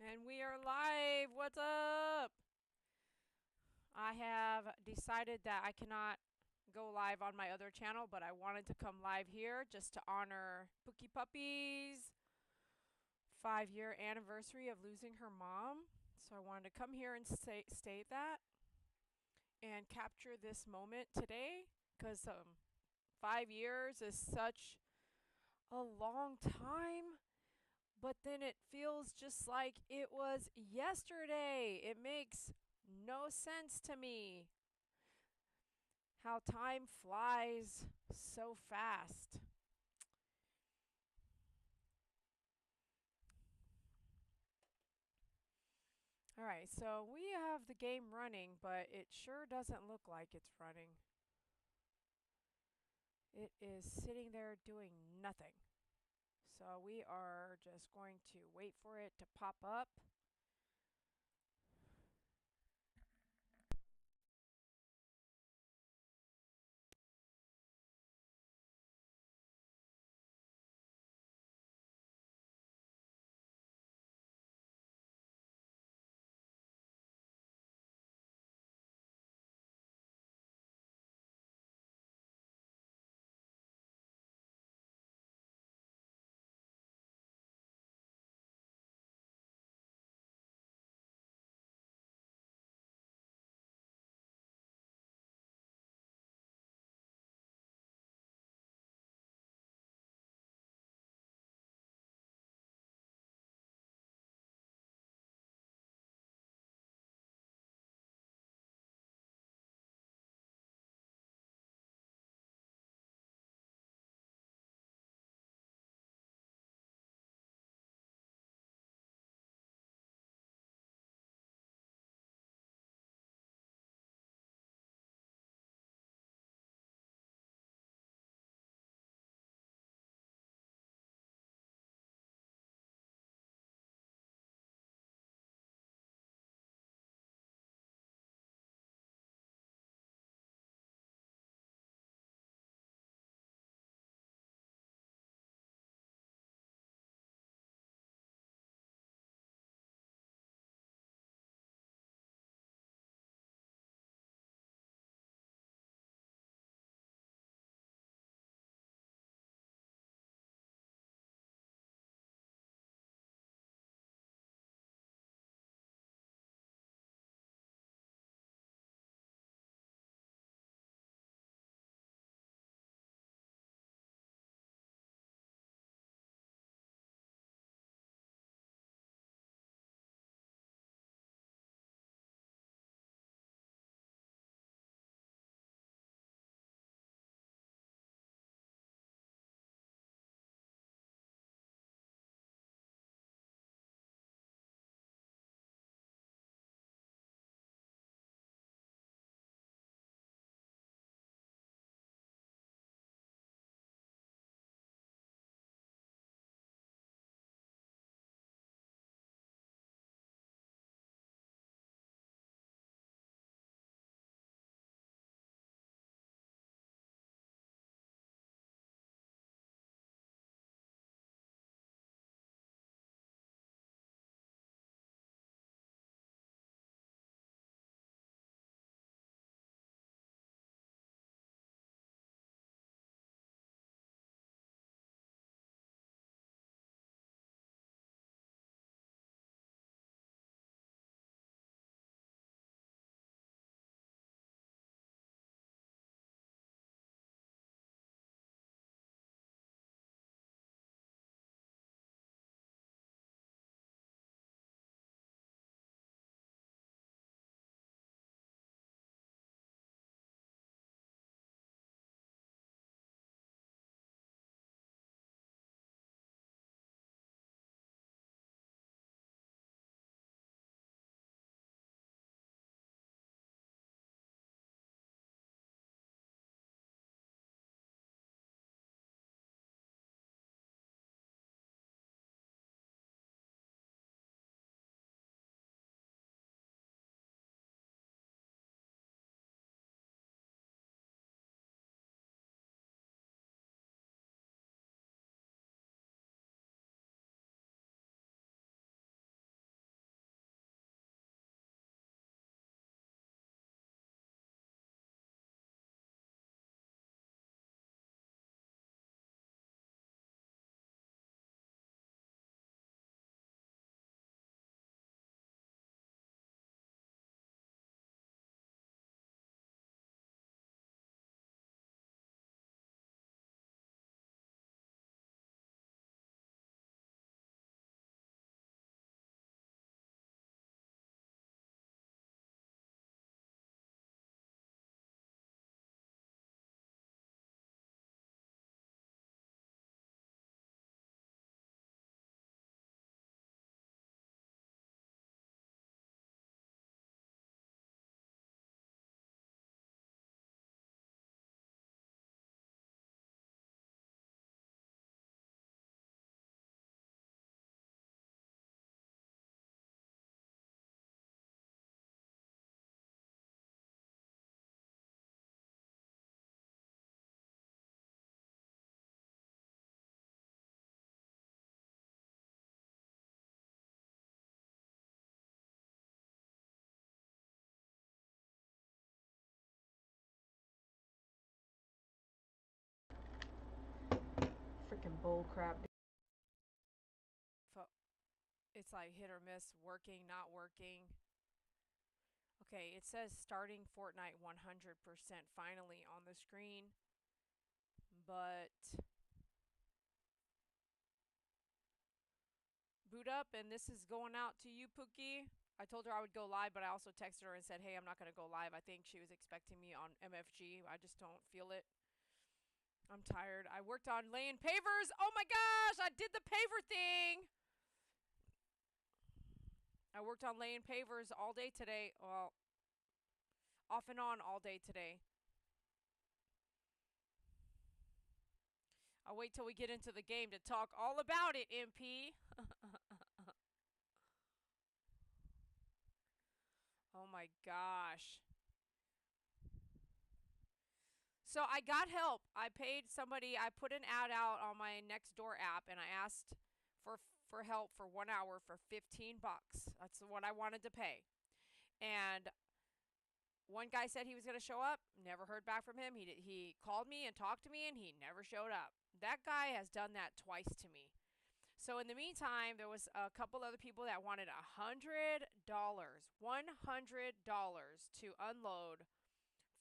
And we are live. What's up? I have decided that I cannot go live on my other channel, but I wanted to come live here just to honor Pookie Puppy's 5-year anniversary of losing her mom. So I wanted to come here and state that and capture this moment today because 5 years is such a long time. But then it feels just like it was yesterday. It makes no sense to me how time flies so fast. All right, so we have the game running, but it sure doesn't look like it's running. It is sitting there doing nothing. So we are just going to wait for it to pop up. bull crap. It's like hit or miss, working, not working. Okay, it says starting Fortnite 100% finally on the screen, but boot up, and this is going out to you, Pookie. I told her I would go live, but I also texted her and said, hey, I'm not going to go live. I think she was expecting me on MFG. I just don't feel it. I'm tired. I worked on laying pavers. Oh my gosh, I did the paver thing. I worked on laying pavers all day today. Well, off and on all day today. I'll wait till we get into the game to talk all about it, MP. Oh my gosh. So I got help. I paid somebody. I put an ad out on my Nextdoor app, and I asked for for help for 1 hour for 15 bucks. That's what I wanted to pay. And one guy said he was going to show up. Never heard back from him. He called me and talked to me, and he never showed up. That guy has done that twice to me. So in the meantime, there was a couple other people that wanted $100, $100 to unload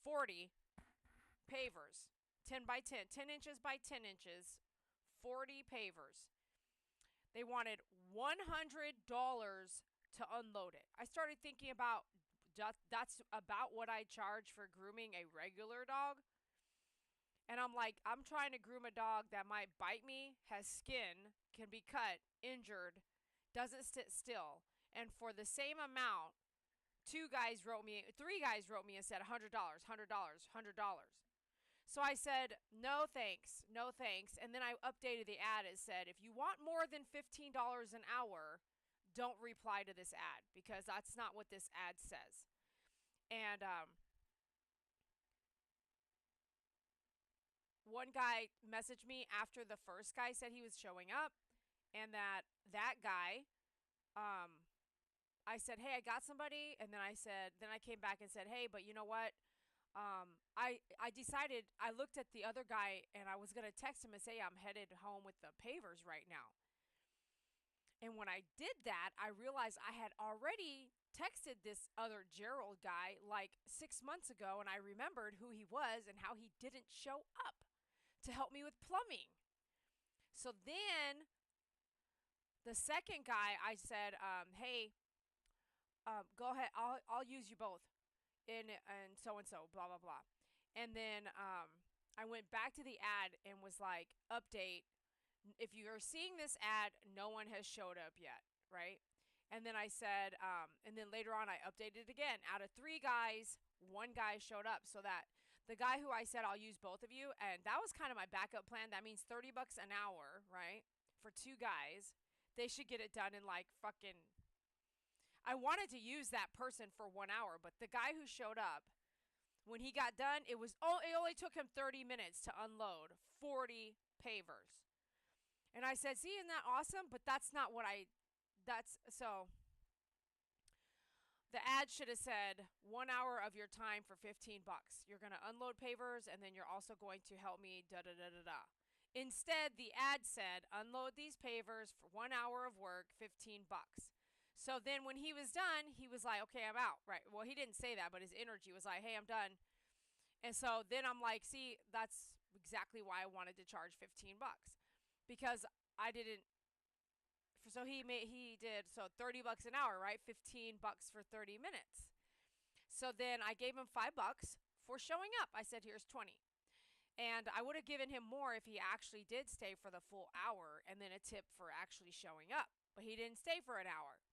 40 pavers, 10 by 10, 10 inches by 10 inches, 40 pavers. They wanted $100 to unload it. I started thinking about that's about what I charge for grooming a regular dog. And I'm like, I'm trying to groom a dog that might bite me, has skin, can be cut, injured, doesn't sit still. And for the same amount, three guys wrote me and said $100, $100, $100. So I said, no thanks, no thanks. And then I updated the ad. It said, if you want more than $15 an hour, don't reply to this ad, because that's not what this ad says. And one guy messaged me after the first guy said he was showing up, and that guy, um, I said, hey, I got somebody, and then I came back and said, hey, but you know what? I decided, I looked at the other guy, and I was gonna text him and say I'm headed home with the pavers right now. And when I did that, I realized I had already texted this other Gerald guy like 6 months ago, and I remembered who he was and how he didn't show up to help me with plumbing. So then the second guy, I said, hey, go ahead, I'll use you both, and so and so, blah blah blah. And then I went back to the ad and was like, update, if you are seeing this ad, no one has showed up yet, right? And then I said, and then later on I updated it again. Out of three guys, one guy showed up, so that the guy who I said I'll use both of you, and that was kind of my backup plan. That means 30 bucks an hour, right? For two guys. They should get it done in like fucking, I wanted to use that person for 1 hour, but the guy who showed up, when he got done, it only took him 30 minutes to unload 40 pavers. And I said, see, isn't that awesome? But that's not what so the ad should have said 1 hour of your time for 15 bucks. You're going to unload pavers, and then you're also going to help me da da da da da. Instead, the ad said, unload these pavers for 1 hour of work, 15 bucks. So then when he was done, he was like, okay, I'm out. Right. Well, he didn't say that, but his energy was like, hey, I'm done. And so then I'm like, see, that's exactly why I wanted to charge 15 bucks. Because I didn't, so he did, so 30 bucks an hour, right? 15 bucks for 30 minutes. So then I gave him 5 bucks for showing up. I said, here's 20. And I would have given him more if he actually did stay for the full hour, and then a tip for actually showing up. But he didn't stay for an hour.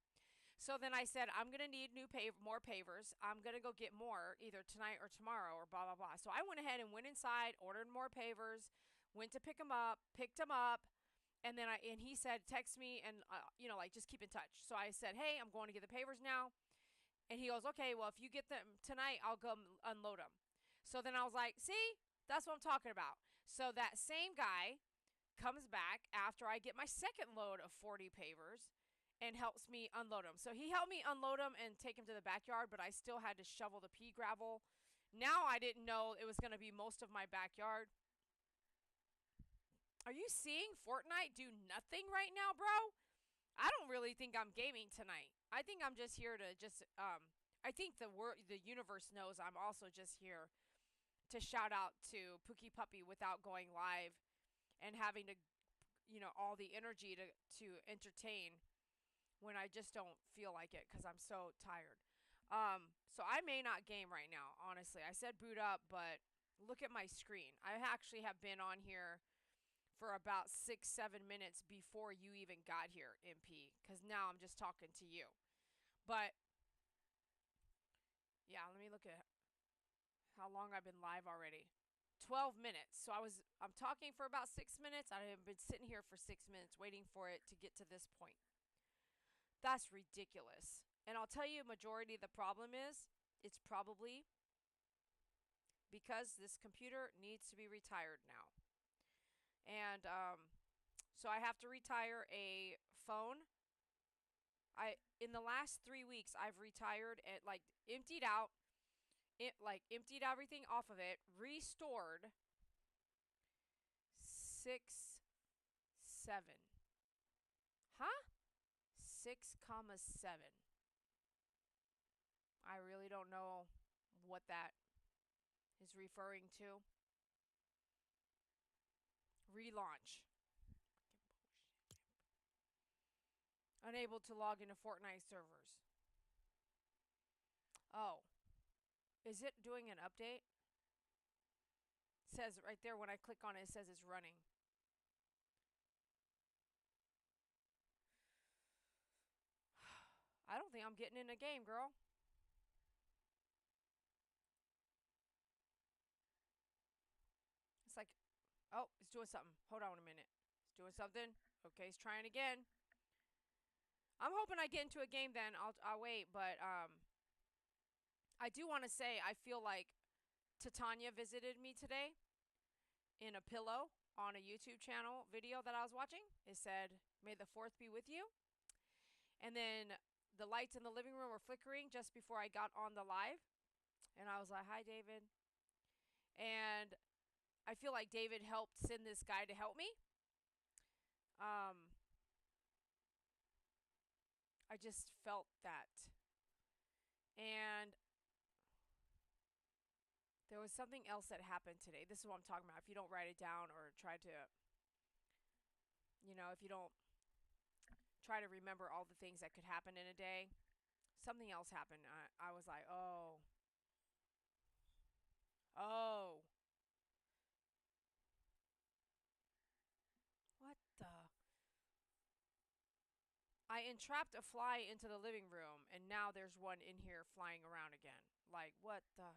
So then I said, I'm going to need more pavers. I'm going to go get more either tonight or tomorrow or blah, blah, blah. So I went ahead and went inside, ordered more pavers, went to pick them up, picked them up. And then he said, text me and, like, just keep in touch. So I said, hey, I'm going to get the pavers now. And he goes, okay, well, if you get them tonight, I'll go unload them. So then I was like, see, that's what I'm talking about. So that same guy comes back after I get my second load of 40 pavers and helps me unload them. So he helped me unload them and take them to the backyard, but I still had to shovel the pea gravel. Now I didn't know it was going to be most of my backyard. Are you seeing Fortnite do nothing right now, bro? I don't really think I'm gaming tonight. I think I'm just here to I think the universe knows I'm also just here to shout out to Pookie Puppy without going live and having to, all the energy to entertain when I just don't feel like it because I'm so tired. So I may not game right now, honestly. I said boot up, but look at my screen. I actually have been on here for about 6, 7 minutes before you even got here, MP, because now I'm just talking to you. But yeah, let me look at how long I've been live already. 12 minutes. So I'm talking for about 6 minutes. I have been sitting here for 6 minutes waiting for it to get to this point. That's ridiculous. And I'll tell you, majority of the problem is it's probably because this computer needs to be retired now. And so I have to retire a phone. I in the last 3 weeks I've retired and like emptied everything off of it, restored 6.7. Huh? 6.7. I really don't know what that is referring to. Relaunch. Unable to log into Fortnite servers. Oh. Is it doing an update? It says right there when I click on it, it says it's running. I don't think I'm getting in a game, girl. It's like, oh, it's doing something. Hold on a minute. It's doing something. Okay, it's trying again. I'm hoping I get into a game then. I'll wait, but I do want to say I feel like Titania visited me today in a pillow on a YouTube channel video that I was watching. It said, "May the fourth be with you." And then the lights in the living room were flickering just before I got on the live. And I was like, "Hi, David." And I feel like David helped send this guy to help me. I just felt that. And there was something else that happened today. This is what I'm talking about. If you don't write it down or try to, if you don't try to remember all the things that could happen in a day, something else happened. I was like, oh. Oh. What the? I entrapped a fly into the living room, and now there's one in here flying around again. Like, what the?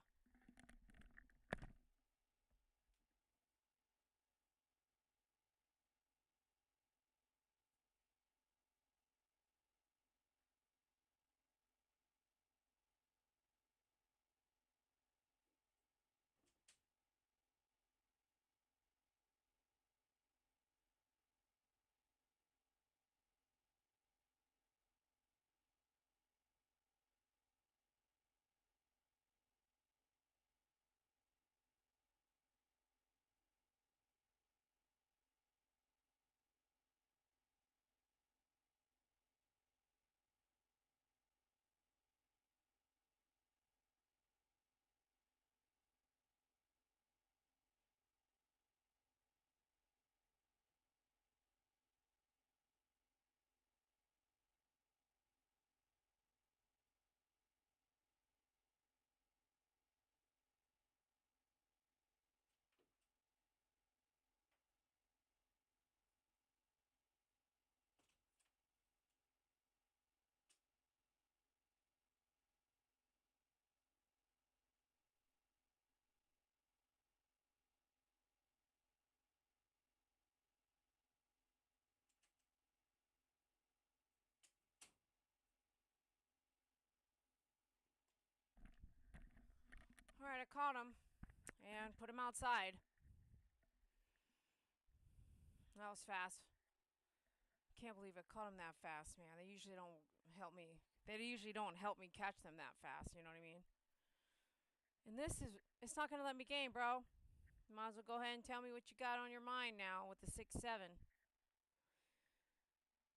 All right, I caught him and put him outside. That was fast. Can't believe I caught him that fast, man. They usually don't help me. They usually don't help me catch them that fast. You know what I mean? And it's not gonna let me game, bro. Might as well go ahead and tell me what you got on your mind now with the 6'7".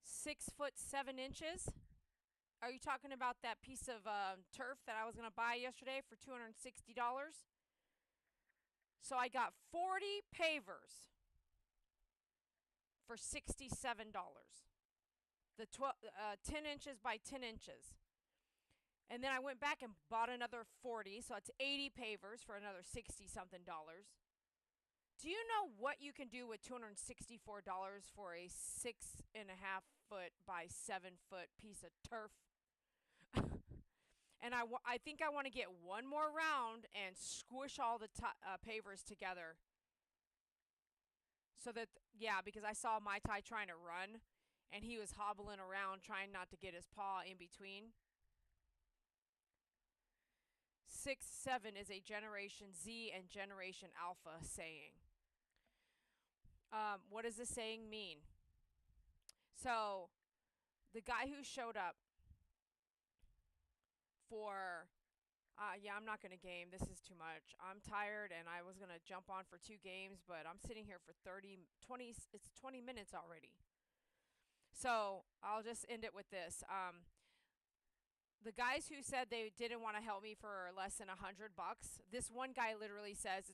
6'7". Are you talking about that piece of turf that I was gonna buy yesterday for $260? So I got 40 pavers for $67. The 10 inches by 10 inches. And then I went back and bought another 40, so it's 80 pavers for another 60 something dollars. Do you know what you can do with $264 for a 6.5 foot by 7 foot piece of turf? And I think I want to get one more round and squish all the pavers together. So that, yeah, because I saw Mai Tai trying to run, and he was hobbling around trying not to get his paw in between. 6'7" is a Generation Z and Generation Alpha saying. What does this saying mean? So, the guy who showed up for, yeah, I'm not going to game. This is too much. I'm tired, and I was going to jump on for 2 games, but I'm sitting here for 20, it's 20 minutes already. So, I'll just end it with this. The guys who said they didn't want to help me for less than $100, this one guy literally says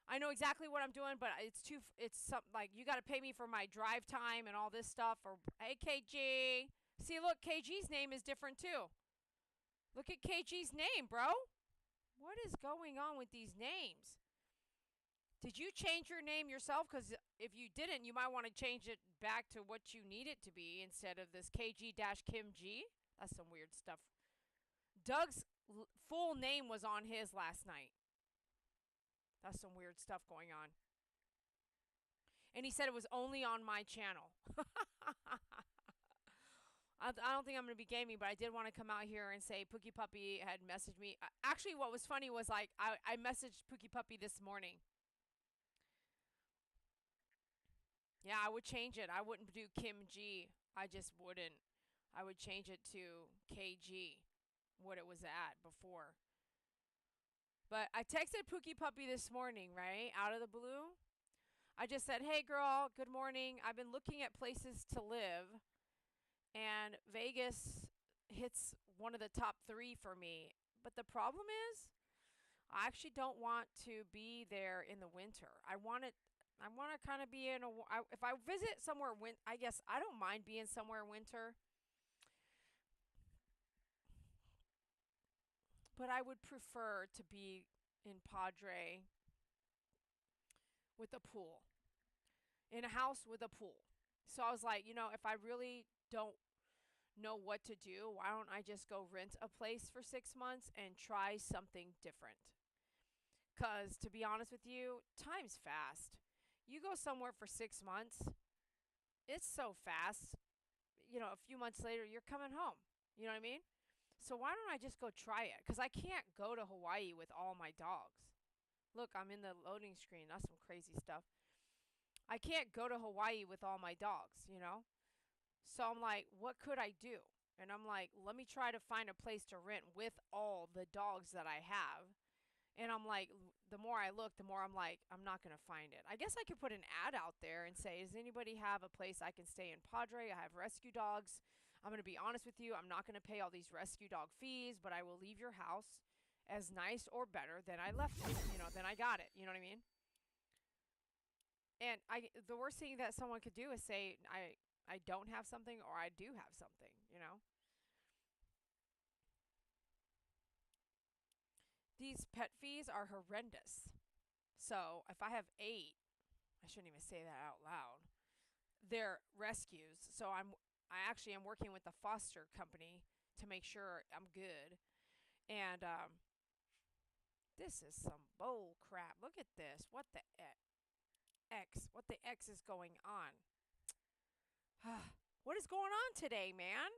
I know exactly what I'm doing, but it's something like, you got to pay me for my drive time and all this stuff. Or, hey, KG. See, look, KG's name is different too. Look at KG's name, bro. What is going on with these names? Did you change your name yourself? Because if you didn't, you might want to change it back to what you need it to be instead of this KG-Kim G. That's some weird stuff. Doug's full name was on his last night. That's some weird stuff going on. And he said it was only on my channel. I don't think I'm going to be gaming, but I did want to come out here and say Pookey Puppy had messaged me. Actually, what was funny was, like, I messaged Pookey Puppy this morning. Yeah, I would change it. I wouldn't do Kim G. I just wouldn't. I would change it to KG, what it was at before. But I texted Pookey Puppy this morning, right, out of the blue. I just said, hey, girl, good morning. I've been looking at places to live, and Vegas hits one of the top 3 for me. But the problem is, I actually don't want to be there in the winter. I want to kind of be in if I visit somewhere, I guess I don't mind being somewhere winter. But I would prefer to be in Padre with a pool. In a house with a pool. So I was like, if I really don't know what to do, why don't I just go rent a place for 6 months and try something different? Because, to be honest with you, time's fast. You go somewhere for 6 months, it's so fast. A few months later, you're coming home. You know what I mean? So why don't I just go try it? Because I can't go to Hawaii with all my dogs. Look, I'm in the loading screen. That's some crazy stuff. I can't go to Hawaii with all my dogs, So I'm like, what could I do? And I'm like, let me try to find a place to rent with all the dogs that I have. And I'm like, the more I look, the more I'm like, I'm not going to find it. I guess I could put an ad out there and say, does anybody have a place I can stay in Padre? I have rescue dogs. I'm going to be honest with you. I'm not going to pay all these rescue dog fees, but I will leave your house as nice or better than I left it, than I got it. You know what I mean? And the worst thing that someone could do is say, I don't have something, or I do have something, These pet fees are horrendous. So if I have 8, I shouldn't even say that out loud. They're rescues. So I actually am working with the foster company to make sure I'm good. And this is some bull crap. Look at this. What the X is going on? What is going on today, man?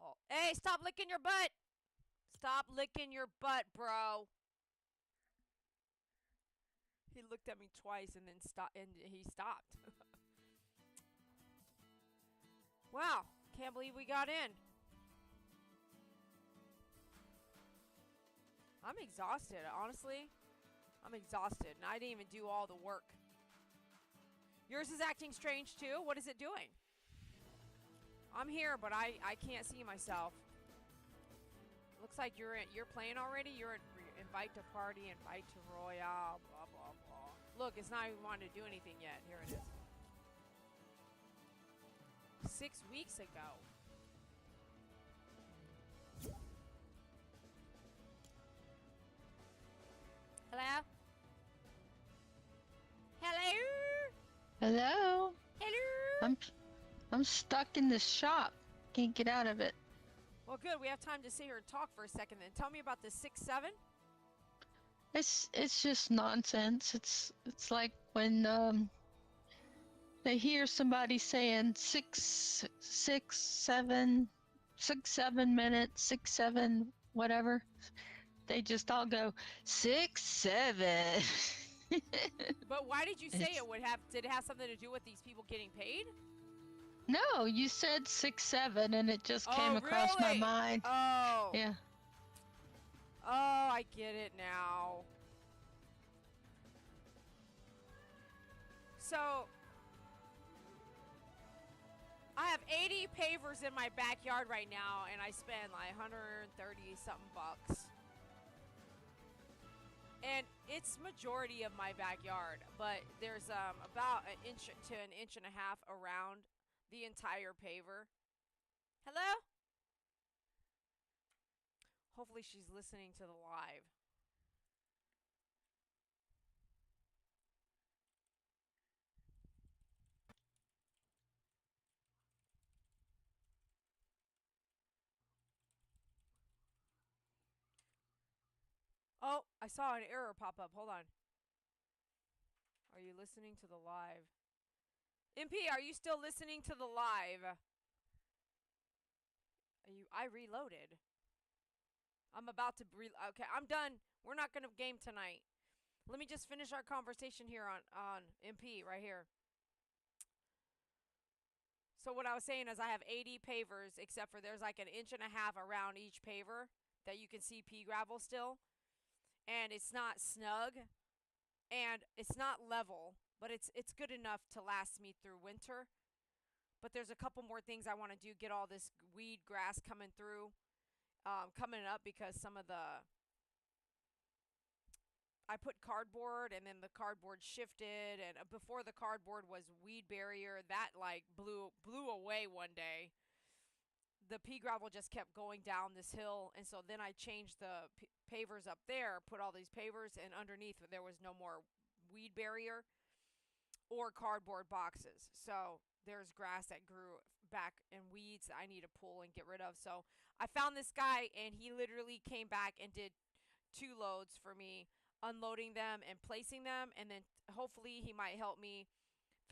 Oh, hey, stop licking your butt. Stop licking your butt, bro. He looked at me twice and then he stopped. Wow, can't believe we got in. I'm exhausted, honestly. I'm exhausted, and I didn't even do all the work. Yours is acting strange too. What is it doing? I'm here, but I can't see myself. Looks like you're playing already. You're at invite to party, invite to royale, blah blah blah. Look, it's not even wanting to do anything yet. Here it is. 6 weeks ago. Hello? Hello? Hello? Hello? I'm stuck in this shop. Can't get out of it. Well, good. We have time to sit here and talk for a second then. Tell me about this 6-7. It's just nonsense. It's like when they hear somebody saying 6 7 minutes, 6 7 whatever. They just all go 6 7. But why did you say it would have? Did it have something to do with these people getting paid? No, you said 6 7, and it just came across my mind. Oh. Yeah. Oh, I get it now. So, I have 80 pavers in my backyard right now, and I spend like 130 something bucks. And it's majority of my backyard, but there's about an inch to an inch and a half around the entire paver. Hello? Hopefully she's listening to the live. Oh, I saw an error pop up. Hold on. Are you listening to the live? MP, are you still listening to the live? I reloaded. I'm about to okay, I'm done. We're not gonna game tonight. Let me just finish our conversation here on MP right here. So what I was saying is I have 80 pavers, except for there's like an inch and a half around each paver that you can see pea gravel still. And it's not snug, and it's not level, but it's good enough to last me through winter. But there's a couple more things I want to do. Get all this weed grass coming through, coming up, because some of the I put cardboard, and then the cardboard shifted, and before the cardboard was weed barrier that like blew away one day. The pea gravel just kept going down this hill, and so then I changed the pavers up there, put all these pavers, and underneath there was no more weed barrier or cardboard boxes. So there's grass that grew back and weeds that I need to pull and get rid of. So I found this guy, and he literally came back and did 2 loads for me, unloading them and placing them, and then hopefully he might help me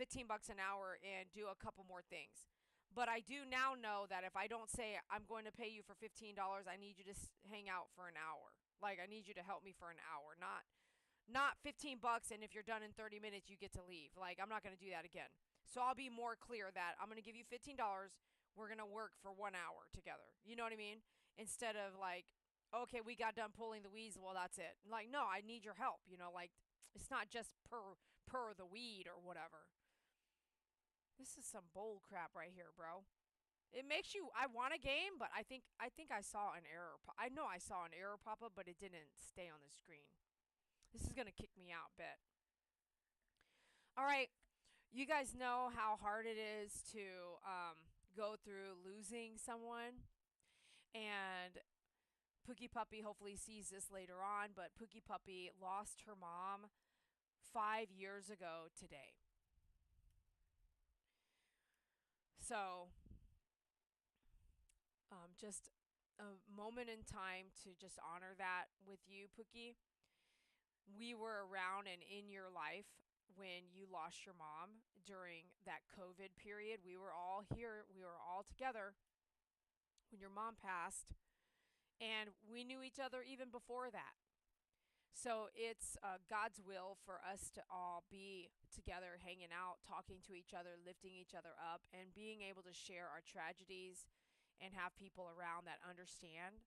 15 bucks an hour and do a couple more things. But I do now know that if I don't say I'm going to pay you for $15, I need you to hang out for an hour. Like, I need you to help me for an hour, not 15 bucks, and if you're done in 30 minutes you get to leave. Like, I'm not going to do that again. So I'll be more clear that I'm going to give you $15. We're going to work for 1 hour together. You know what I mean? Instead of like, okay, we got done pulling the weeds, well, that's it. Like, no, I need your help. You know, like, it's not just per the weed or whatever. This is some bull crap right here, bro. It makes you. I want a game, but I think I saw an error. I know I saw an error pop up, but it didn't stay on the screen. This is gonna kick me out, bet. All right, you guys know how hard it is to go through losing someone, and Pookie Puppy hopefully sees this later on. But Pookie Puppy lost her mom 5 years ago today. So, just a moment in time to just honor that with you, Pookie. We were around and in your life when you lost your mom during that COVID period. We were all here, we were all together when your mom passed, and we knew each other even before that. So it's God's will for us to all be together, hanging out, talking to each other, lifting each other up, and being able to share our tragedies and have people around that understand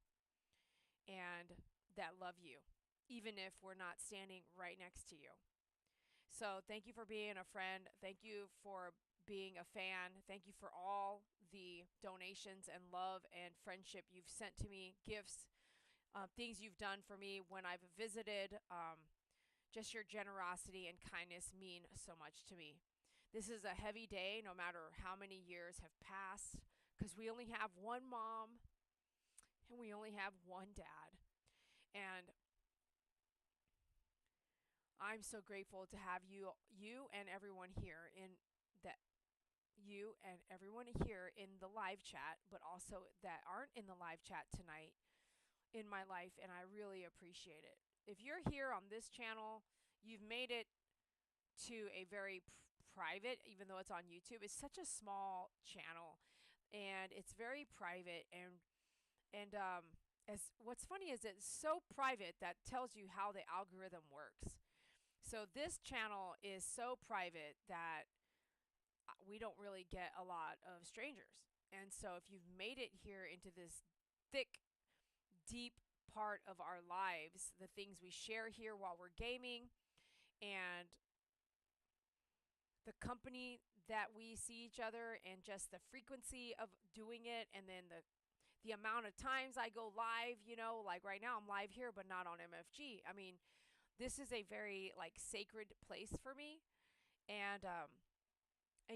and that love you. even if we're not standing right next to you. So thank you for being a friend. Thank you for being a fan. Thank you for all the donations and love and friendship you've sent to me, gifts, things you've done for me when I've visited. Just your generosity and kindness mean so much to me. This is a heavy day, no matter how many years have passed, because we only have one mom and we only have one dad. And I'm so grateful to have you and everyone here in that you and everyone here in the live chat, but also that aren't in the live chat tonight in my life, and I really appreciate it. If you're here on this channel, you've made it to a very private, even though it's on YouTube. It's such a small channel, and it's very private. And as what's funny is it's so private that tells you how the algorithm works. So this channel is so private that we don't really get a lot of strangers. And so if you've made it here into this thick, deep part of our lives, the things we share here while we're gaming, and the company that we see each other, and just the frequency of doing it, and then the amount of times I go live, like right now I'm live here but not on MFG. I mean, this is a very like sacred place for me, and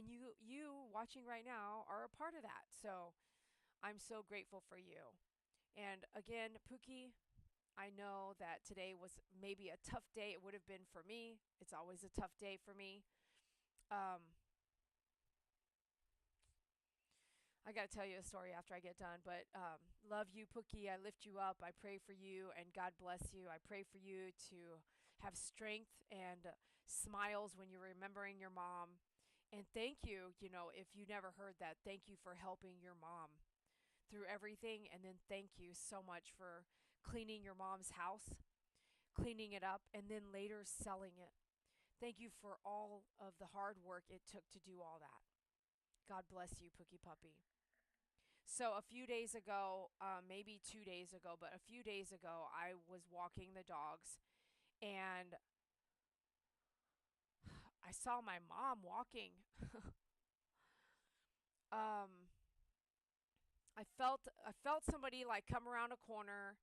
you watching right now are a part of that. So I'm so grateful for you. And again, Pookie, I know that today was maybe a tough day. It would have been for me. It's always a tough day for me. Um, I got to tell you a story after I get done, but love you, Pookie. I lift you up. I pray for you, and God bless you. I pray for you to have strength and smiles when you're remembering your mom. And thank you, if you never heard that, thank you for helping your mom through everything. And then thank you so much for cleaning your mom's house, cleaning it up, and then later selling it. Thank you for all of the hard work it took to do all that. God bless you, Pookie Puppy. So a few days ago, maybe 2 days ago, but a few days ago, I was walking the dogs, and I saw my mom walking. um, I felt somebody like come around a corner,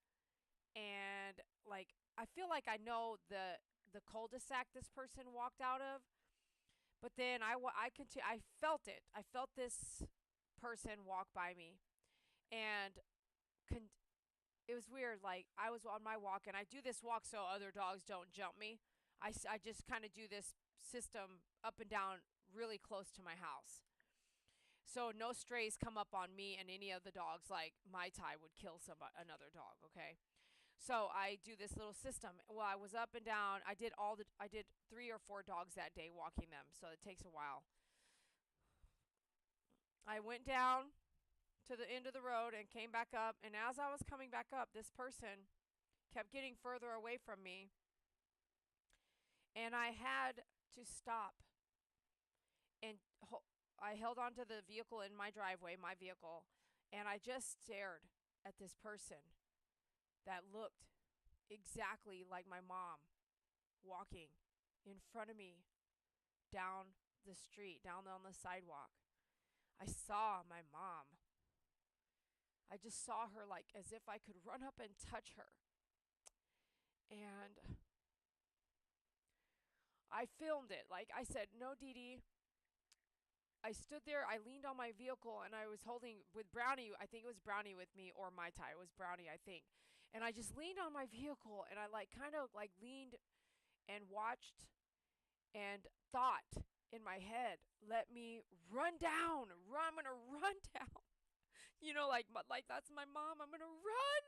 and like I feel like I know the cul-de-sac this person walked out of, but then I felt it. I felt this person walk by me, and con- it was weird. Like I was on my walk, and I do this walk so other dogs don't jump me. I just kind of do this system up and down really close to my house. So no strays come up on me and any of the dogs, like my tie would kill another dog, okay? So I do this little system. Well, I was up and down. I did 3 or 4 dogs that day walking them. So it takes a while. I went down to the end of the road and came back up, and as I was coming back up, this person kept getting further away from me, and I had to stop, and I held onto the vehicle in my driveway, my vehicle, and I just stared at this person that looked exactly like my mom walking in front of me down the street, down on the sidewalk. I saw my mom. I just saw her like as if I could run up and touch her. And I filmed it. Like I said, no, Dee Dee. I stood there, I leaned on my vehicle, and I was holding with Brownie. I think it was Brownie with me, or my tie. It was Brownie, I think. And I just leaned on my vehicle, and I like kind of like leaned and watched and thought in my head, let me run down. I'm gonna run down. Like that's my mom. I'm gonna run.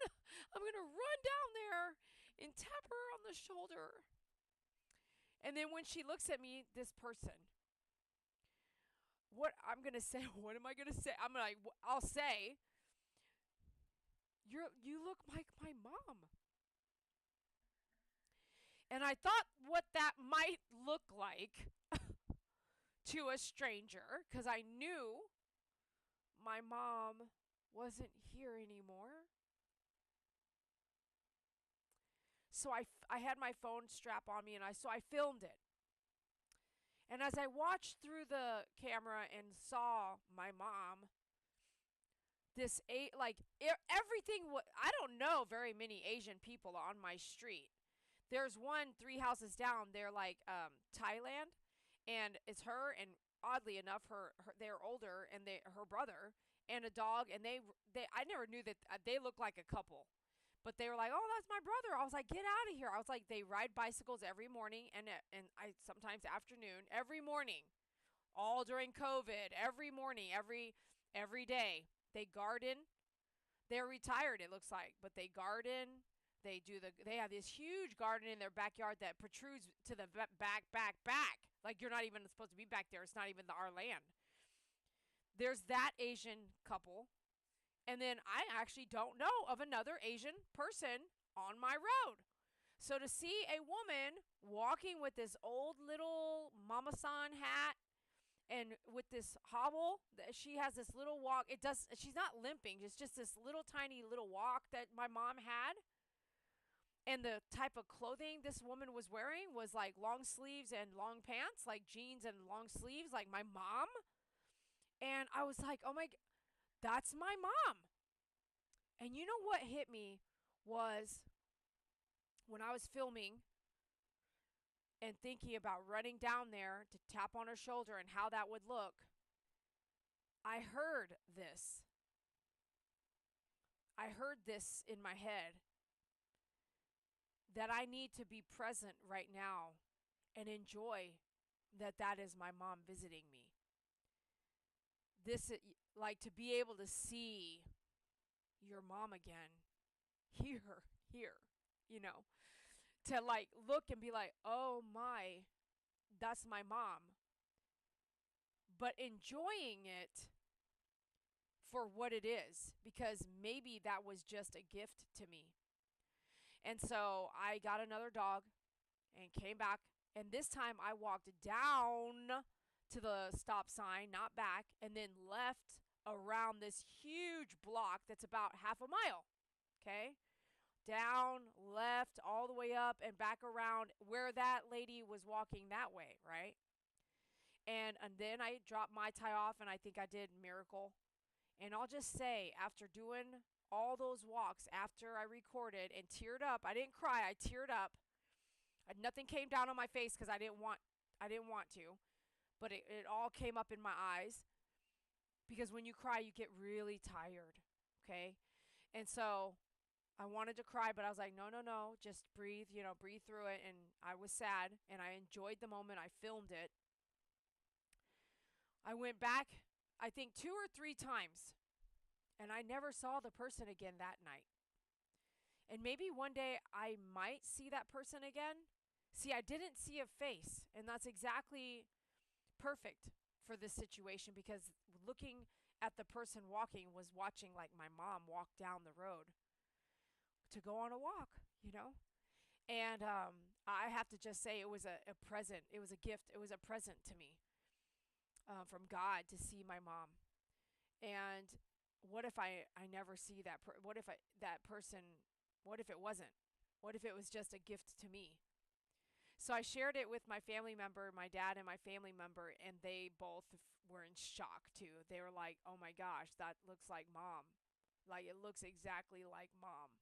I'm gonna run down there and tap her on the shoulder. And then when she looks at me, this person, what I'm gonna say? What am I gonna say? I'll say, you look like my mom. And I thought what that might look like to a stranger, because I knew my mom wasn't here anymore. So I had my phone strap on me, and I filmed it. And as I watched through the camera and saw my mom, everything. I don't know very many Asian people on my street. There's one 3 houses down. They're like Thailand, and it's her, and oddly enough, her they're older, and her brother and a dog, and they I never knew that they look like a couple. But they were like, "Oh, that's my brother." I was like, "Get out of here." I was like, "They ride bicycles every morning, and I sometimes afternoon, every morning, all during COVID, every morning, every day. They garden. They're retired, it looks like, but they garden. They have this huge garden in their backyard that protrudes to the back. Like you're not even supposed to be back there. It's not even our land. There's that Asian couple, and then I actually don't know of another Asian person on my road. So to see a woman walking with this old little mama san hat and with this hobble, she has this little walk. She's not limping. It's just this little tiny little walk that my mom had. And the type of clothing this woman was wearing was like long sleeves and long pants, like jeans and long sleeves, like my mom. And I was like, "Oh my, that's my mom." And you know what hit me was when I was filming and thinking about running down there to tap on her shoulder and how that would look. I heard this. I heard this in my head, that I need to be present right now and enjoy that is my mom visiting me. This, like, to be able to see your mom again, here, you know, to like look and be like, "Oh my, that's my mom." But enjoying it for what it is, because maybe that was just a gift to me. And so I got another dog and came back. And this time I walked down to the stop sign, not back, and then left around this huge block that's about half a mile. Okay? Down, left, all the way up, and back around where that lady was walking that way, right? And then I dropped my tie off, and I think I did miracle. And I'll just say, after doing all those walks, after I recorded and teared up, I didn't cry, I teared up. Nothing came down on my face because I didn't want to, but it all came up in my eyes, because when you cry, you get really tired. Okay, and so I wanted to cry, but I was like, no, no, no, just breathe, breathe through it. And I was sad, and I enjoyed the moment. I filmed it. I went back, I think 2 or 3 times, and I never saw the person again that night. And maybe one day I might see that person again. See, I didn't see a face, and that's exactly perfect for this situation, because looking at the person walking was watching like my mom walk down the road to go on a walk. And I have to just say, it was a present. It was a gift. It was a present to me, from God, to see my mom. And what if I never see what if that person, what if it wasn't? What if it was just a gift to me? So I shared it with my family member, my dad and my family member, and they both were in shock too. They were like, "Oh my gosh, that looks like mom. Like, it looks exactly like mom."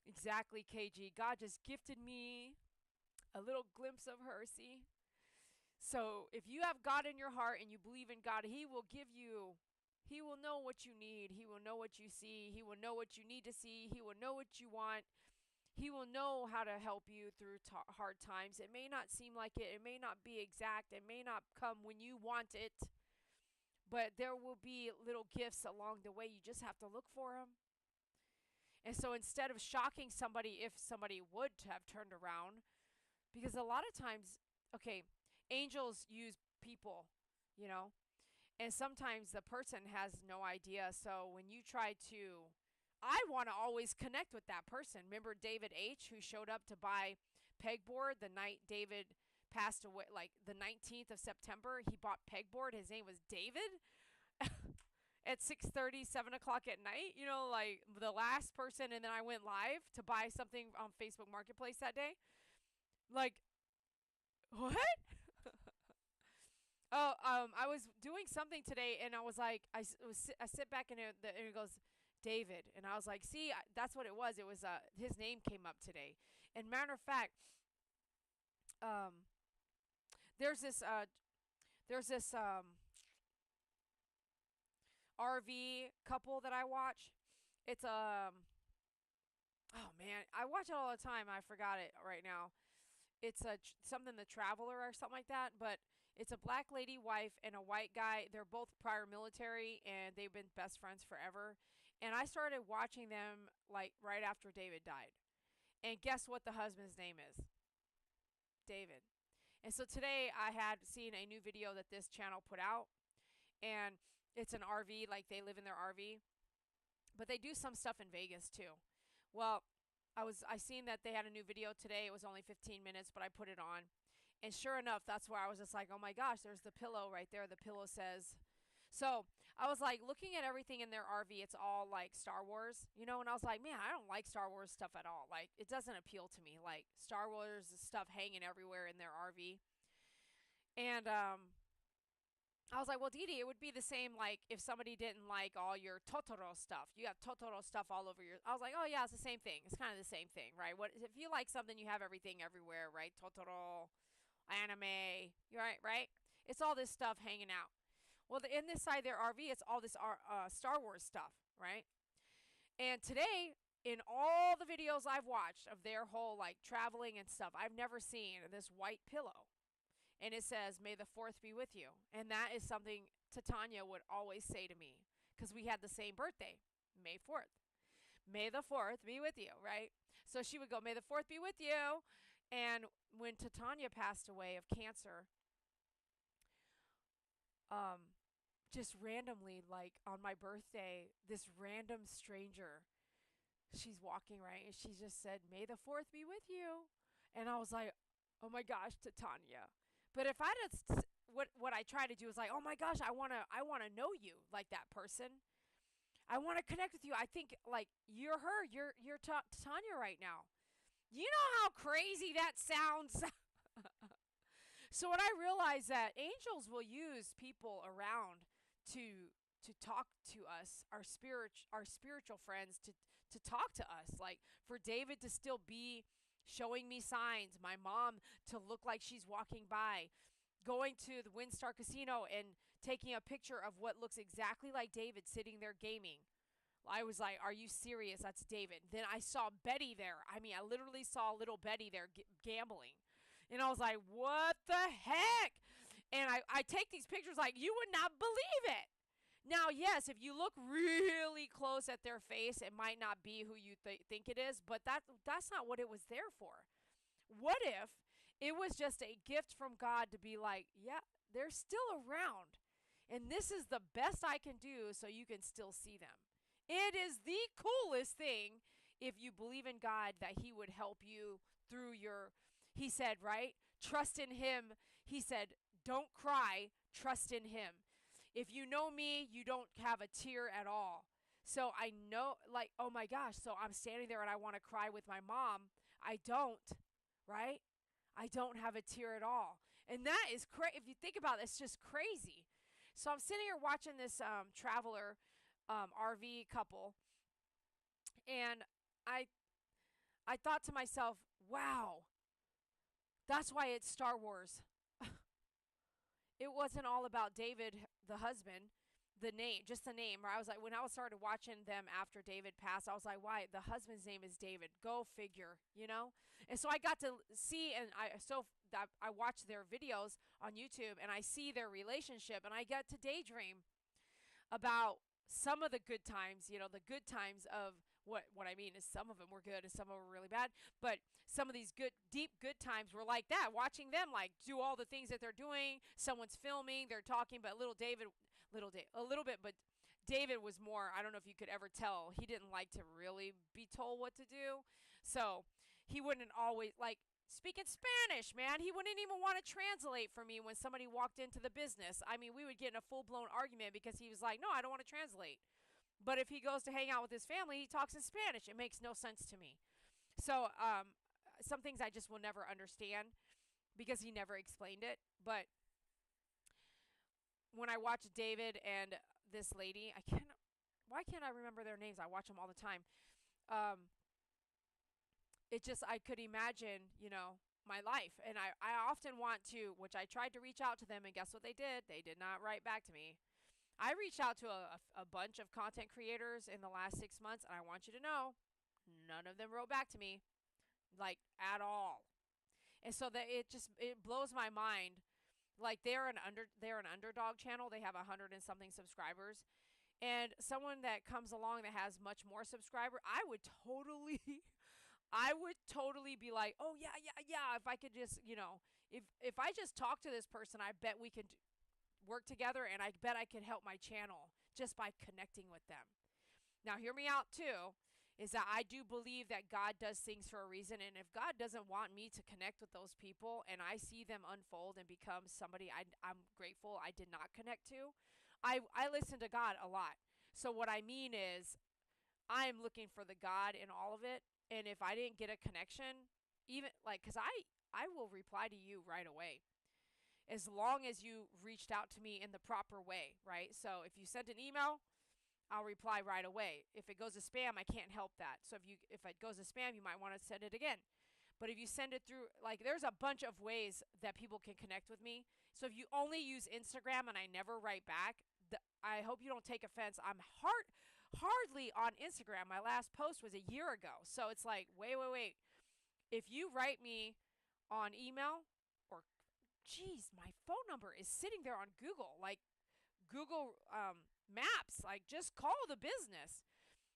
Exactly, KG. God just gifted me a little glimpse of her, see? So if you have God in your heart and you believe in God, He will know what you need. He will know what you see. He will know what you need to see. He will know what you want. He will know how to help you through hard times. It may not seem like it. It may not be exact. It may not come when you want it. But there will be little gifts along the way. You just have to look for them. And so instead of shocking somebody, if somebody would have turned around, because a lot of times, okay, angels use people, you know, and sometimes the person has no idea. So when you try to, I want to always connect with that person. Remember David H., who showed up to buy pegboard the night David passed away, like the 19th of September? He bought pegboard. His name was David. at 6:30, 7 o'clock at night. You know, like the last person, and then I went live to buy something on Facebook Marketplace that day. Like, what? Oh, I was doing something today, and I was like, I sit back, and it goes, David, and I was like, see, that's what it was. It was his name came up today, and matter of fact, um, there's this RV couple that I watch. It's oh man, I watch it all the time. I forgot it right now. It's something the Traveler or something like that, but it's a black lady wife and a white guy. They're both prior military and they've been best friends forever. And I started watching them like right after David died. And guess what the husband's name is? David. And so today I had seen a new video that this channel put out, and it's an RV, like they live in their RV, but they do some stuff in Vegas too. Well, I seen that they had a new video today. It was only 15 minutes, but I put it on. And sure enough, that's where I was just like, "Oh my gosh, there's the pillow right there. The pillow says." So, I was like looking at everything in their RV. It's all like Star Wars, you know, and I was like, "Man, I don't like Star Wars stuff at all. Like it doesn't appeal to me. Like Star Wars stuff hanging everywhere in their RV." And I was like, well, Didi, it would be the same like if somebody didn't like all your Totoro stuff. You have Totoro stuff all over your. I was like, oh yeah, it's the same thing. It's kind of the same thing, right? What if you like something, you have everything everywhere, right? Totoro, anime, you're right, right? It's all this stuff hanging out. Well, in this side of their RV, it's all this Star Wars stuff, right? And today, in all the videos I've watched of their whole like traveling and stuff, I've never seen this white pillow, and it says, "May the fourth be with you." And that is something Titania would always say to me because we had the same birthday, May 4th. May the fourth be with you, right? So she would go, "May the fourth be with you." And when Titania passed away of cancer, um, just randomly, like on my birthday, this random stranger, she's walking right, and she just said, "May the fourth be with you." And I was like, "Oh my gosh, Titania." But if I'd what I try to do is like, "Oh my gosh, I wanna know you like that person. I want to connect with you. I think like you're her. You're Tanya right now. You know how crazy that sounds." So what I realized that angels will use people around to talk to us, our spiritual friends to talk to us. Like for David to still be showing me signs, my mom to look like she's walking by, going to the Windstar Casino and taking a picture of what looks exactly like David sitting there gaming. I was like, "Are you serious? That's David." Then I saw Betty there. I mean, I literally saw little Betty there gambling. And I was like, "What the heck?" And I take these pictures like you would not believe it. Now, yes, if you look really close at their face, it might not be who you think it is, but that's not what it was there for. What if it was just a gift from God to be like, yeah, they're still around, and this is the best I can do so you can still see them? It is the coolest thing if you believe in God that He would help you through your. He said, right? Trust in Him. He said, don't cry, trust in Him. If you know me, you don't have a tear at all. So I know, like, oh my gosh, so I'm standing there and I want to cry with my mom. I don't, right? I don't have a tear at all. And that is crazy. If you think about it, it's just crazy. So I'm sitting here watching this traveler RV couple, and I I thought to myself, wow, that's why it's Star Wars. It wasn't all about David, the husband, the name, just the name. Or I was like, when I was started watching them after David passed, I was like, why? The husband's name is David. Go figure, you know? And so I got to see, and I watched their videos on YouTube, and I see their relationship, and I get to daydream about some of the good times, you know, the good times of what I mean is some of them were good and some of them were really bad, but some of these deep good times were like that, watching them like do all the things that they're doing. Someone's filming, they're talking, but little Dave a little bit, but David was more, I don't know if you could ever tell, he didn't like to really be told what to do. So he wouldn't always like speaking Spanish, man. He wouldn't even want to translate for me when somebody walked into the business. I mean, we would get in a full blown argument because he was like, no, I don't want to translate. But if he goes to hang out with his family, he talks in Spanish. It makes no sense to me. So, some things I just will never understand because he never explained it. But when I watch David and this lady, I can't. Why can't I remember their names? I watch them all the time. Um, it just I could imagine, my life, and I often want to, which I tried to reach out to them, and guess what they did? They did not write back to me. I reached out to a bunch of content creators in the last 6 months, and I want you to know, none of them wrote back to me, like at all. And so that it blows my mind. Like they're an underdog channel. They have 100 and something subscribers, and someone that comes along that has much more subscriber, I would totally be like, oh yeah, yeah, yeah. If I could just, if I just talk to this person, I bet we could work together, and I bet I could help my channel just by connecting with them. Now, hear me out too. Is that I do believe that God does things for a reason, and if God doesn't want me to connect with those people, and I see them unfold and become somebody I'm grateful I did not connect to, I listen to God a lot. So what I mean is, I'm looking for the God in all of it. And if I didn't get a connection, even like, because I will reply to you right away as long as you reached out to me in the proper way, right? So if you sent an email, I'll reply right away. If it goes to spam, I can't help that. So if it goes to spam, you might want to send it again. But if you send it through, like, there's a bunch of ways that people can connect with me. So if you only use Instagram and I never write back, I hope you don't take offense. I'm hardly on Instagram. My last post was a year ago. So it's like, wait, wait, wait. If you write me on email, or, geez, my phone number is sitting there on Google, like Google Maps, like, just call the business.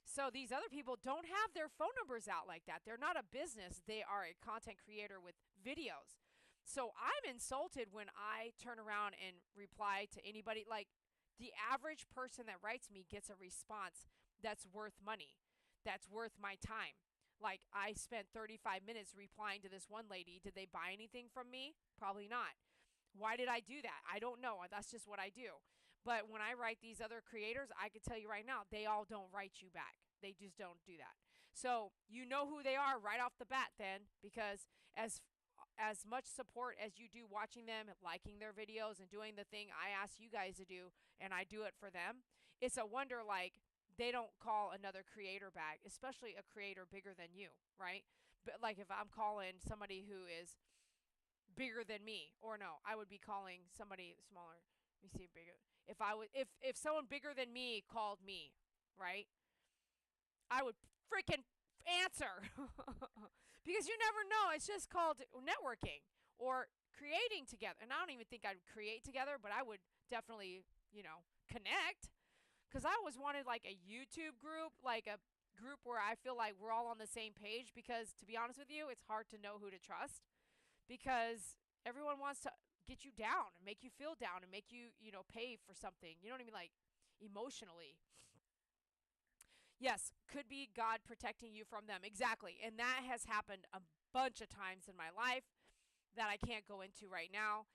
So these other people don't have their phone numbers out like that. They're not a business. They are a content creator with videos. So I'm insulted when I turn around and reply to anybody. Like, the average person that writes me gets a response that's worth money, that's worth my time. Like, I spent 35 minutes replying to this one lady. Did they buy anything from me? Probably not. Why did I do that? I don't know. That's just what I do. But when I write these other creators, I could tell you right now, they all don't write you back. They just don't do that. So you know who they are right off the bat then, because as much support as you do watching them, liking their videos, and doing the thing I ask you guys to do, and I do it for them, it's a wonder, like, they don't call another creator back, especially a creator bigger than you, right? But like, if I'm calling somebody who is bigger than me, or no, I would be calling somebody smaller. Let me see, bigger. If someone bigger than me called me, right? I would freaking answer because you never know. It's just called networking or creating together. And I don't even think I'd create together, but I would definitely, connect, because I always wanted like a YouTube group, like a group where I feel like we're all on the same page, because to be honest with you, it's hard to know who to trust, because everyone wants to get you down and make you feel down and make you, pay for something. You know what I mean? Like, emotionally. Yes, could be God protecting you from them. Exactly. And that has happened a bunch of times in my life that I can't go into right now,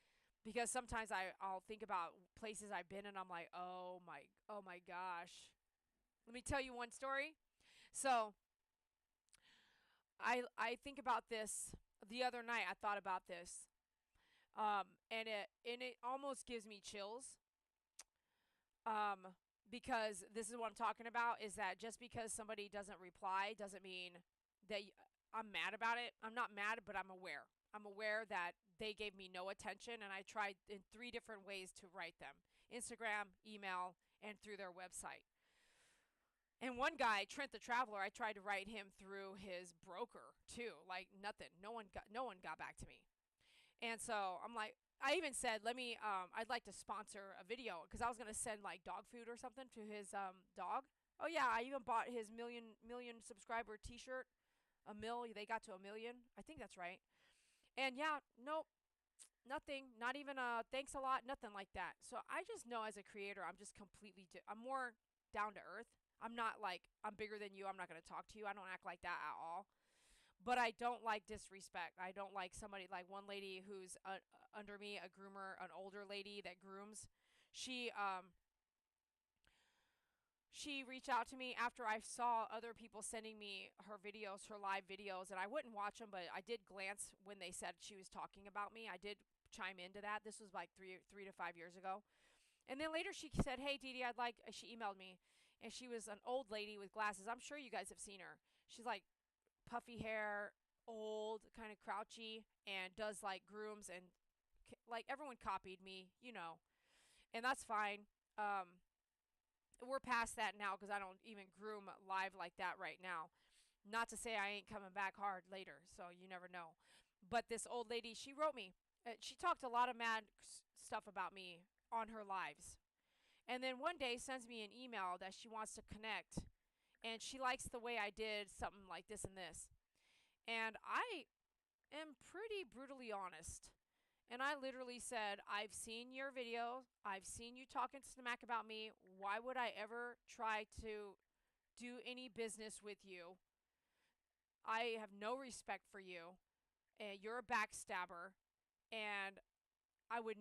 because sometimes I'll think about places I've been, and I'm like, oh my gosh. Let me tell you one story. So I think about this the other night. I thought about this. And it almost gives me chills. Um, because this is what I'm talking about, is that just because somebody doesn't reply doesn't mean that I'm mad about it. I'm not mad, but I'm aware. I'm aware that they gave me no attention, and I tried in 3 different ways to write them: Instagram, email, and through their website. And one guy, Trent the Traveler, I tried to write him through his broker too. Like, nothing. No one got back to me. And so I'm like, I even said, I'd like to sponsor a video, because I was gonna send like dog food or something to his dog. Oh yeah, I even bought his million subscriber T-shirt. They got to a million. I think that's right. And yeah, nope, nothing. Not even a thanks a lot. Nothing like that. So I just know, as a creator, I'm just completely. I'm more down to earth. I'm not like, I'm bigger than you, I'm not gonna talk to you. I don't act like that at all. but I don't like disrespect. I don't like somebody like one lady who's under me, a groomer, an older lady that grooms. She she reached out to me after I saw other people sending me her videos, her live videos, and I wouldn't watch them, but I did glance when they said she was talking about me. I did chime into that. This was like three to 5 years ago. And then later she said, "Hey, Dee Dee, I'd like." She emailed me, and she was an old lady with glasses. I'm sure you guys have seen her. She's like puffy hair, old, kind of crouchy, and does like grooms and like everyone copied me, and that's fine. We're past that now because I don't even groom live like that right now. Not to say I ain't coming back hard later, so you never know. But this old lady, she wrote me. She talked a lot of mad stuff about me on her lives. And then one day sends me an email that she wants to connect and she likes the way I did something like this and this. And I am pretty brutally honest. And I literally said, "I've seen your video. I've seen you talking smack about me. Why would I ever try to do any business with you? I have no respect for you. You're a backstabber. And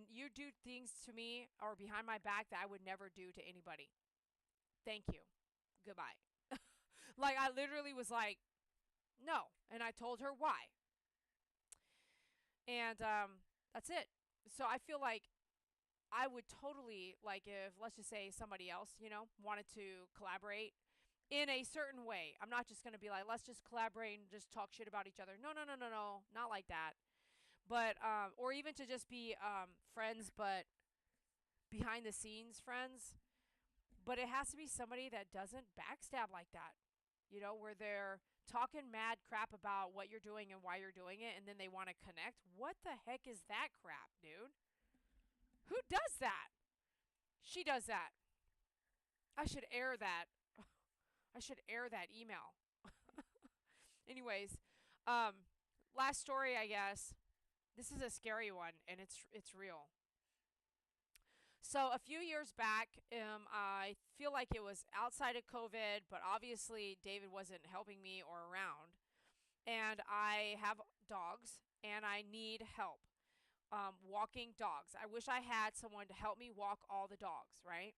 you do things to me or behind my back that I would never do to anybody. Thank you. Goodbye." Like, I literally was like, "No." And I told her why. And that's it. So I feel like I would totally, like, if, let's just say, somebody else, wanted to collaborate in a certain way. I'm not just going to be like, let's just collaborate and just talk shit about each other. No, no, no, no, no. Not like that. But, or even to just be friends, but behind the scenes friends. But it has to be somebody that doesn't backstab like that. Where they're talking mad crap about what you're doing and why you're doing it, and then they want to connect. What the heck is that crap, dude? Who does that? She does that. I should air that. I should air that email. Anyways, um, last story, I guess. This is a scary one, and it's real. So a few years back, I feel like it was outside of COVID, but obviously David wasn't helping me or around. And I have dogs, and I need help walking dogs. I wish I had someone to help me walk all the dogs, right?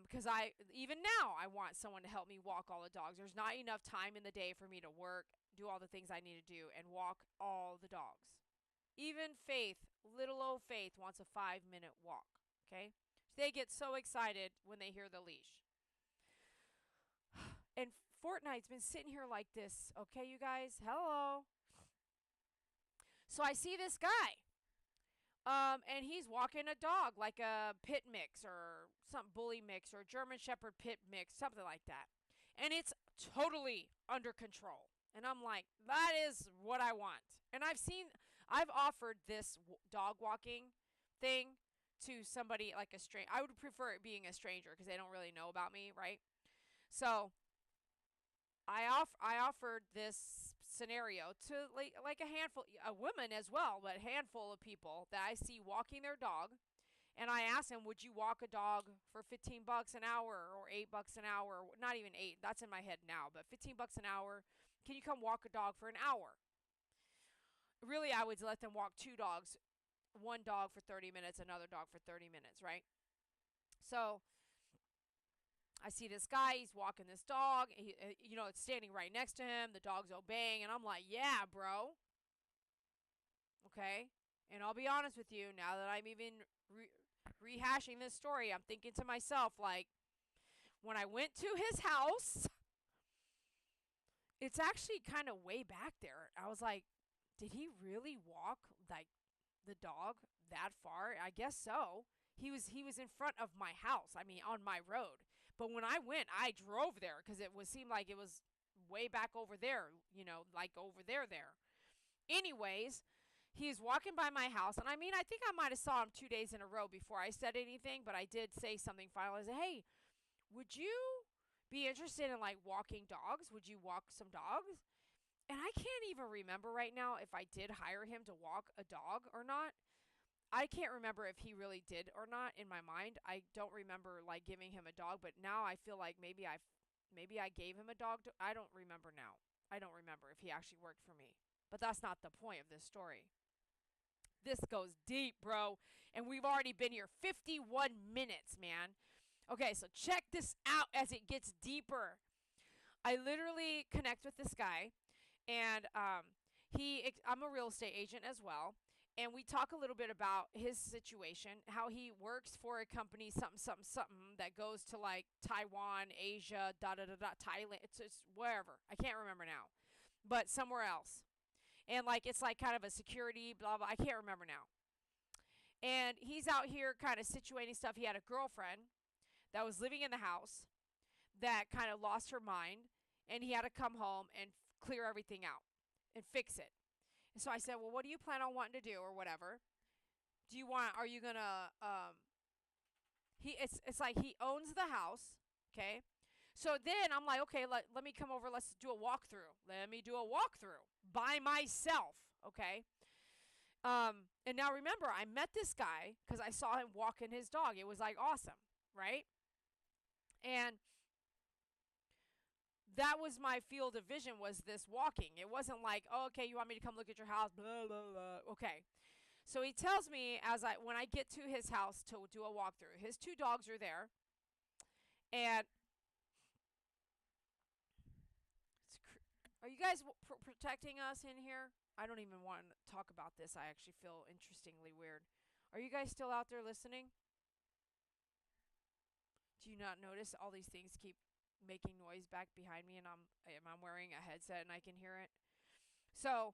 Because I even now I want someone to help me walk all the dogs. There's not enough time in the day for me to work, do all the things I need to do, and walk all the dogs. Even Faith, little old Faith, wants a 5-minute walk. Okay, they get so excited when they hear the leash. And Fortnite's been sitting here like this. Okay, you guys, hello. So I see this guy. And he's walking a dog like a pit mix or some bully mix or German Shepherd pit mix, something like that. And it's totally under control. And I'm like, that is what I want. And I've offered this dog walking thing to somebody like a stranger. I would prefer it being a stranger because they don't really know about me, right? So I offered this scenario to like a handful, a woman as well, but a handful of people that I see walking their dog, and I asked them, "Would you walk a dog for $15 an hour or $8 an hour? Not even eight. That's in my head now, but $15 an hour. Can you come walk a dog for an hour?" Really, I would let them walk two dogs, one dog for 30 minutes, another dog for 30 minutes, right? So I see this guy, he's walking this dog, it's standing right next to him, the dog's obeying, and I'm like, yeah, bro. Okay? And I'll be honest with you, now that I'm even rehashing this story, I'm thinking to myself, like, when I went to his house, it's actually kind of way back there. I was like, did he really walk, like, the dog that far? I guess so. He was in front of my house. I mean, on my road. But when I went, I drove there because seemed like it was way back over there. Like over there. Anyways, he's walking by my house, and I mean, I think I might have saw him 2 days in a row before I said anything, but I did say something finally. I said, "Hey, would you be interested in like walking dogs? Would you walk some dogs?" And I can't even remember right now if I did hire him to walk a dog or not. I can't remember if he really did or not in my mind. I don't remember like giving him a dog, but now I feel like maybe I gave him a dog. I don't remember now. I don't remember if he actually worked for me. But that's not the point of this story. This goes deep, bro. And we've already been here 51 minutes, man. Okay, so check this out as it gets deeper. I literally connect with this guy, and I'm a real estate agent as well. And we talk a little bit about his situation, how he works for a company, something, something, something, that goes to like Taiwan, Asia, da da da da, Thailand. It's wherever. I can't remember now, but somewhere else. And like it's like kind of a security, blah blah. I can't remember now. And he's out here kind of situating stuff. He had a girlfriend that was living in the house that kind of lost her mind, and he had to come home and clear everything out and fix it. And so I said, "Well, what do you plan on wanting to do or whatever? Do you want are you going to he it's like he owns the house, okay? So then I'm like, "Okay, let me come over. Let's do a walkthrough. Let me do a walkthrough by myself, okay?" And now remember, I met this guy cuz I saw him walking his dog. It was like awesome, right? And that was my field of vision, was this walking. It wasn't like, oh, okay, you want me to come look at your house, blah blah blah. Okay. So he tells me when I get to his house to do a walkthrough, his two dogs are there, and are you guys protecting us in here? I don't even want to talk about this. I actually feel interestingly weird. Are you guys still out there listening? Do you not notice all these things keep making noise back behind me, and I'm wearing a headset and I can hear it? So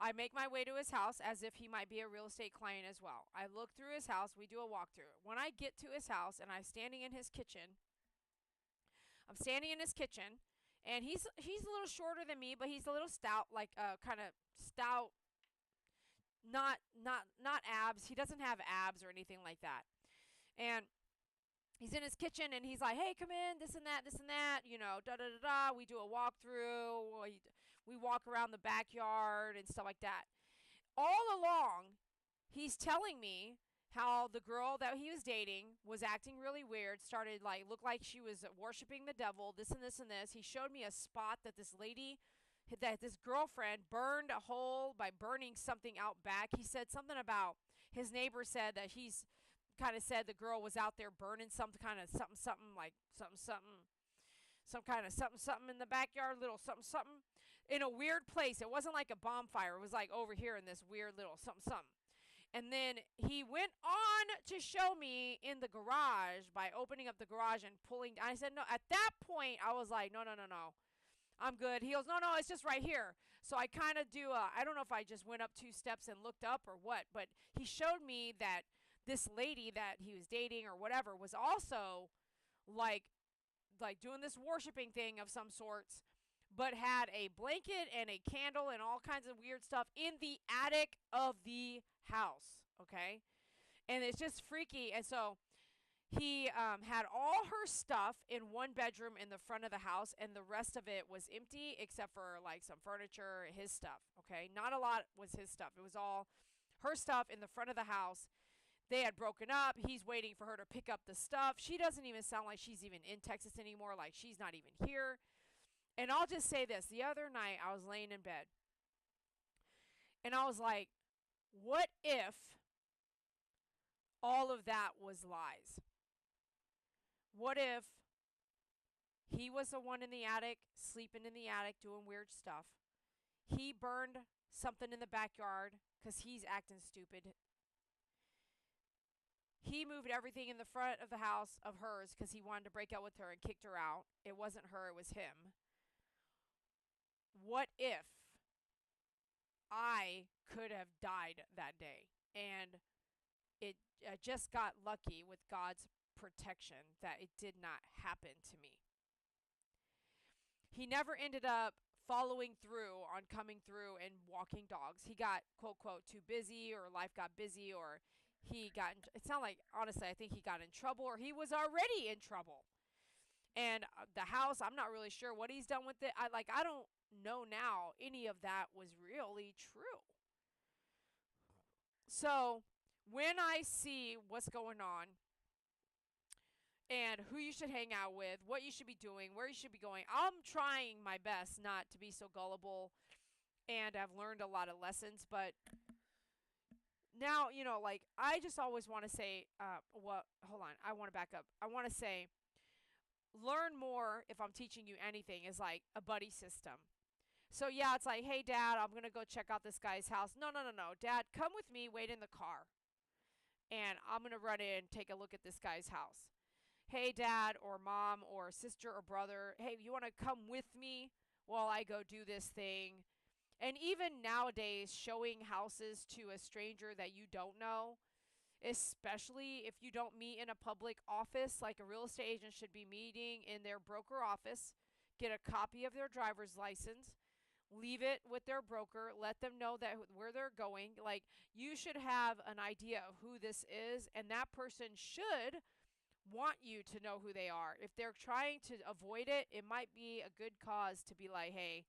I make my way to his house as if he might be a real estate client as well. I look through his house. We do a walkthrough. When I get to his house and I'm standing in his kitchen, and he's a little shorter than me, but he's a little stout, like kind of stout, not abs. He doesn't have abs or anything like that. And he's in his kitchen and he's like, "Hey, come in, this and that, da da da da." We do a walkthrough. We walk around the backyard and stuff like that. All along, he's telling me how the girl that he was dating was acting really weird, started like look like she was worshiping the devil, this and this and this. He showed me a spot that this girlfriend burned a hole by burning something out back. He said something about his neighbor said that he's kind of said the girl was out there burning some kind of something something like something something some kind of something something in the backyard, little something something in a weird place. It wasn't like a bonfire. It was like over here in this weird little something something. And then he went on to show me in the garage by opening up the garage and pulling. I said, no, at that point, I was like, no, no, no, no. I'm good. He goes, no, no, it's just right here. So I kind of I don't know if I just went up 2 steps and looked up or what, but he showed me that this lady that he was dating or whatever was also like doing this worshiping thing of some sorts, but had a blanket and a candle and all kinds of weird stuff in the attic of the house. Okay. And it's just freaky. And so he had all her stuff in one bedroom in the front of the house, and the rest of it was empty except for like some furniture, his stuff. Okay. Not a lot was his stuff. It was all her stuff in the front of the house. They had broken up. He's waiting for her to pick up the stuff. She doesn't even sound like she's even in Texas anymore. Like she's not even here. And I'll just say this. The other night I was laying in bed and I was like, what if all of that was lies? What if he was the one in the attic, sleeping in the attic, doing weird stuff? He burned something in the backyard because he's acting stupid. He moved everything in the front of the house of hers because he wanted to break up with her and kicked her out. It wasn't her, it was him. What if I could have died that day? And I just got lucky with God's protection that it did not happen to me. He never ended up following through on coming through and walking dogs. He got, quote, quote, too busy, or life got busy, or it sounded like, honestly, I think he got in trouble, or he was already in trouble. And the house, I'm not really sure what he's done with it. I don't know now any of that was really true. So when I see what's going on, and who you should hang out with, what you should be doing, where you should be going. I'm trying my best not to be so gullible, and I've learned a lot of lessons, but now, like, I just always want to say, hold on, I want to back up. I want to say, learn more if I'm teaching you anything is like a buddy system. So, yeah, it's like, hey, Dad, I'm going to go check out this guy's house. No, no, no, no. Dad, come with me, wait in the car, and I'm going to run in and take a look at this guy's house. Hey, Dad, or Mom, or sister, or brother, hey, you want to come with me while I go do this thing? And even nowadays, showing houses to a stranger that you don't know, especially if you don't meet in a public office, like a real estate agent should be meeting in their broker office, get a copy of their driver's license, leave it with their broker, let them know that where they're going. Like, you should have an idea of who this is, and that person should want you to know who they are. If they're trying to avoid it, it might be a good cause to be like, hey,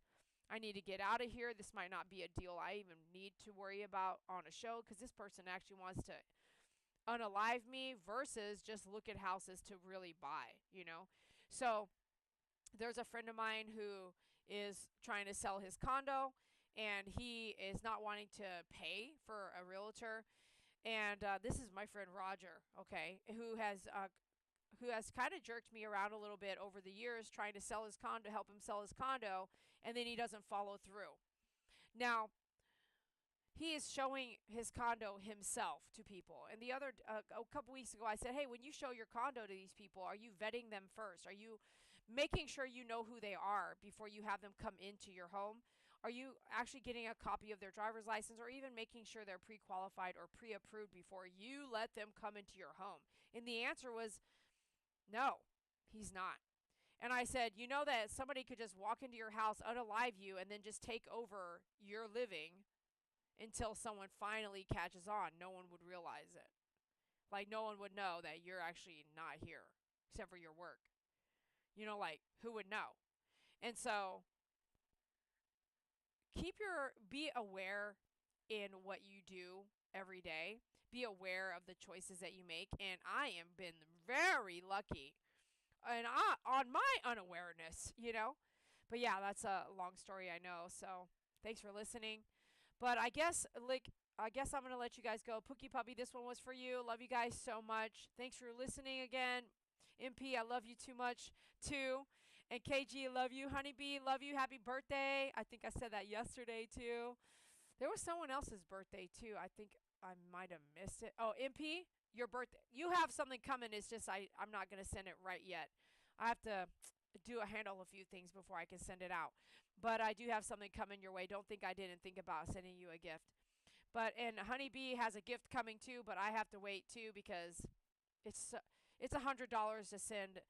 I need to get out of here. This might not be a deal I even need to worry about on a show, because this person actually wants to unalive me versus just look at houses to really buy. So there's a friend of mine who is trying to sell his condo, and he is not wanting to pay for a realtor. And this is my friend Roger, okay, who has kind of jerked me around a little bit over the years, trying to sell his condo, help him sell his condo, and then he doesn't follow through. Now, he is showing his condo himself to people. And a couple weeks ago, I said, hey, when you show your condo to these people, are you vetting them first? Are you making sure you know who they are before you have them come into your home? Are you actually getting a copy of their driver's license, or even making sure they're pre qualified or pre approved before you let them come into your home? And the answer was no, he's not. And I said, you know that somebody could just walk into your house, unalive you, and then just take over your living until someone finally catches on. No one would realize it. Like, no one would know that you're actually not here, except for your work. Like, who would know? And so, be aware in what you do every day. Be aware of the choices that you make. And I have been very lucky, and on my unawareness. But yeah, that's a long story, I know. So thanks for listening. But I guess I'm gonna let you guys go. Pookie Puppy, this one was for you. Love you guys so much. Thanks for listening again. MP, I love you too much too. And KG, love you. Honeybee, love you. Happy birthday. I think I said that yesterday too. There was someone else's birthday too. I think I might have missed it. Oh, MP, your birthday. You have something coming. It's just I'm not gonna send it right yet. I have to handle a few things before I can send it out. But I do have something coming your way. Don't think I didn't think about sending you a gift. And Honeybee has a gift coming too, but I have to wait too, because it's $100 to send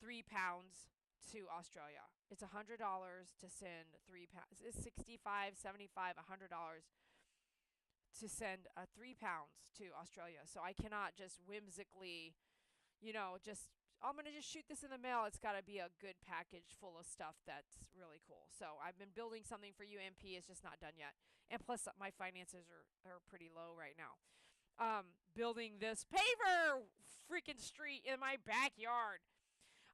3 pounds to Australia. It's $100 to send 3 pounds. It's 65, 75, $100 to send 3 pounds to Australia. So I cannot just whimsically, just I'm gonna just shoot this in the mail. It's got to be a good package full of stuff that's really cool. So I've been building something for you, MP. It's just not done yet. And plus, my finances are pretty low right now. Building this paver freaking street in my backyard.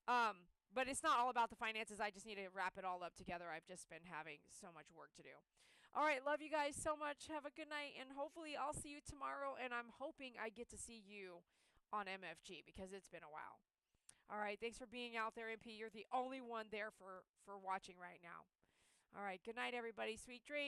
But it's not all about the finances. I just need to wrap it all up together. I've just been having so much work to do. All right, love you guys so much. Have a good night, and hopefully I'll see you tomorrow. And I'm hoping I get to see you on MFG, because it's been a while. All right, thanks for being out there, MP. You're the only one there for watching right now. All right, good night, everybody. Sweet dreams.